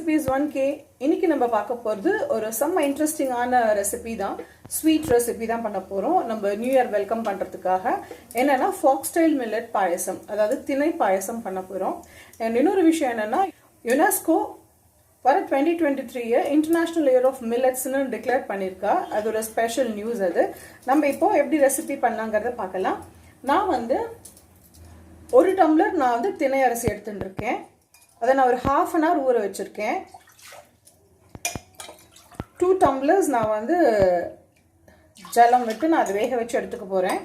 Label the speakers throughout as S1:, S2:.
S1: recipes 1K. இன்னைக்கு நம்ம பார்க்க போறது ஒரு செம்ம இன்ட்ரஸ்டிங்கான ரெசிபி தான். ஸ்வீட் ரெசிபி தான் பண்ண போறோம். நம்ம நியூ இயர் வெல்கம் பண்றதுக்காக என்னன்னா FOXTAIL millet payasam, அதாவது திணை பாயசம் பண்ண போறோம். and இன்னொரு விஷயம் என்னன்னா UNESCO வர 2023 இன்டர்நேஷனல் இயர் ஆஃப் மில்லட்ஸ்னு டிக்ளேர் பண்ணிருக்கா. அது ஒரு ஸ்பெஷல் நியூஸ். அது நம்ம இப்போ எப்படி ரெசிபி பண்ணலாங்கிறத பார்க்கலாம். நான் வந்து ஒரு டம்ளர் நான் வந்து திணை அரிசி எடுத்துட்டு இருக்கேன். அதை நான் ஒரு half an hour ஊற வச்சிருக்கேன். 2 டம்ளர்ஸ் நான் வந்து ஜலம் விட்டு நான் அதை வேக வச்சு எடுத்துக்க போகிறேன்.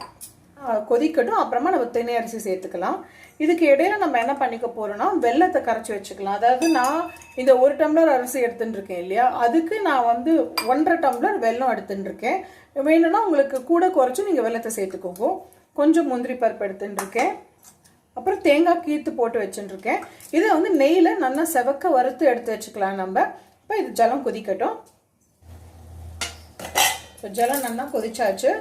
S1: கொதிக்கட்டும், அப்புறமா நம்ம திணை அரிசி சேர்த்துக்கலாம். இதுக்கு இடையில நம்ம என்ன பண்ணிக்க போகிறோம்னா வெல்லத்தை கரைச்சி வச்சுக்கலாம். அதாவது நான் இந்த 1 டம்ளர் அரிசி எடுத்துட்டு இருக்கேன் இல்லையா, அதுக்கு நான் வந்து 1.5 டம்ளர் வெல்லம் எடுத்துட்டு இருக்கேன். வேணும்னா உங்களுக்கு கூட குறைச்சி நீங்கள் வெல்லத்தை சேர்த்துக்கோங்க. கொஞ்சம் முந்திரி பருப்பு எடுத்துட்டு இருக்கேன். அப்புறம் தேங்காய் கீத்து போட்டு வச்சுருக்கேன். இதை வந்து நெய்யில் நல்லா செவக்க வறுத்து எடுத்து வச்சுக்கலாம் நம்ம. இப்போ இது ஜலம் கொதிக்கட்டும். இப்போ ஜலம் நல்லா கொதிச்சாச்சு.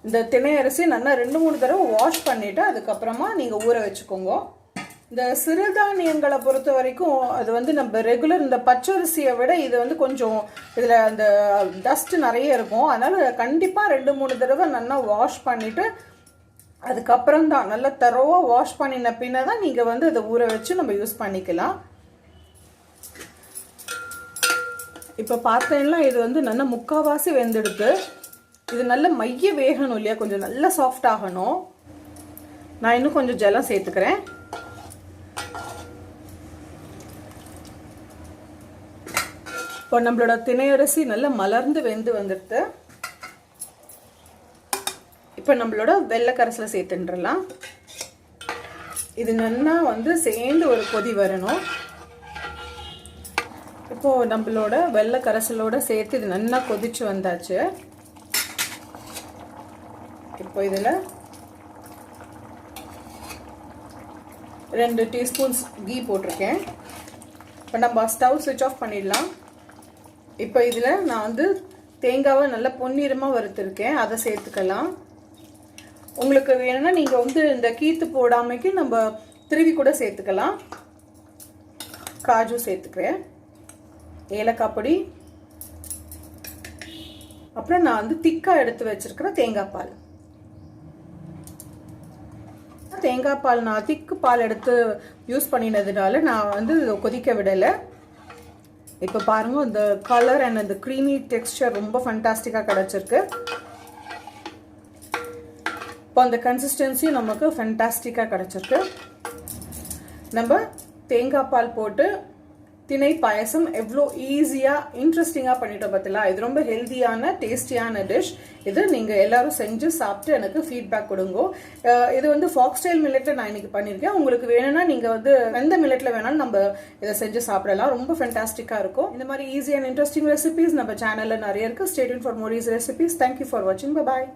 S1: இந்த திணை அரிசி நல்லா 2-3 தடவை வாஷ் பண்ணிவிட்டு அதுக்கப்புறமா நீங்கள் ஊற வச்சுக்கோங்க. இந்த சிறுதானியங்களை பொறுத்த வரைக்கும் அது வந்து நம்ம ரெகுலர் இந்த பச்சரிசியை விட இது வந்து கொஞ்சம் இதில் அந்த டஸ்ட் நிறைய இருக்கும். அதனால் கண்டிப்பாக 2-3 தடவை நல்லா வாஷ் பண்ணிவிட்டு அதுக்கப்புறம் தான் நல்லா தரோவாக வாஷ் பண்ணின பின்ன தான் நீங்கள் வந்து அதை ஊற வச்சு நம்ம யூஸ் பண்ணிக்கலாம். இப்போ பார்த்தீங்கன்னா இது வந்து நல்லா முக்கால்வாசி வெந்துடுது. இது நல்ல மைய வேகணும் இல்லையா, கொஞ்சம் நல்லா சாஃப்ட் ஆகணும். நான் இன்னும் கொஞ்சம் ஜலம் சேர்த்துக்கிறேன். இப்போ நம்மளோட திணை அரிசி நல்லா மலர்ந்து வெந்து வந்துடுது. இப்போ நம்மளோட வெள்ளை கரைசலை சேர்த்துன்றலாம். இது நல்லா வந்து சேர்ந்து ஒரு கொதி வரணும். இப்போ நம்மளோட வெள்ளை கரைசலோட சேர்த்து இது நல்லா கொதிச்சு வந்தாச்சு. இப்போ இதில் 2 டீஸ்பூன்ஸ் கீ போட்டிருக்கேன். இப்போ நம்ம ஸ்டவ் ஸ்விட்ச் ஆஃப் பண்ணிடலாம். இப்போ இதில் நான் வந்து தேங்காவை நல்லா பொன்னிறமாக வறுத்துருக்கேன், அதை சேர்த்துக்கலாம். உங்களுக்கு வேணும்னா நீங்கள் வந்து இந்த கீத்து போடாமைக்கு நம்ம திருவி கூட சேர்த்துக்கலாம். காஜு சேர்த்துக்கிறேன், ஏலக்காய் பொடி, அப்புறம் நான் வந்து திக்காக எடுத்து வச்சிருக்கிற தேங்காய் பால். தேங்காய் பால் நான் திக்கு பால் எடுத்து யூஸ் பண்ணினதுனால நான் வந்து கொதிக்க விடலை. இப்போ பாருங்க, இந்த கலர் அண்ட் இந்த க்ரீமி டெக்ஸ்சர் ரொம்ப ஃபண்டாஸ்டிக்காக கிடச்சிருக்கு. இப்போ அந்த கன்சிஸ்டன்சி நமக்கு ஃபண்டாஸ்டிக்காக கிடச்சிருக்கு. நம்ம தேங்காய் பால் போட்டு திணை பாயசம் எவ்வளோ ஈஸியாக இன்ட்ரெஸ்டிங்காக பண்ணிட்டோம் பார்த்தீங்களா. இது ரொம்ப ஹெல்த்தியான டேஸ்டியான டிஷ். இது நீங்கள் எல்லாரும் செஞ்சு சாப்பிட்டு எனக்கு ஃபீட்பேக் கொடுங்க. இது வந்து FOXTAIL மில்லெட்டில் நான் இன்னைக்கு பண்ணியிருக்கேன். உங்களுக்கு வேணும்னா நீங்கள் வந்து எந்த மில்லெட்டில் வேணாலும் நம்ம இதை செஞ்சு சாப்பிடலாம். ரொம்ப ஃபண்டாஸ்டிக்காக இருக்கும். இந்த மாதிரி ஈஸியான இன்ட்ரெஸ்டிங் ரெசிபிஸ் நம்ம சேனலில் நிறைய இருக்குது. Stay tuned for more easy recipes. Thank you for வாட்சிங். பை பாய்.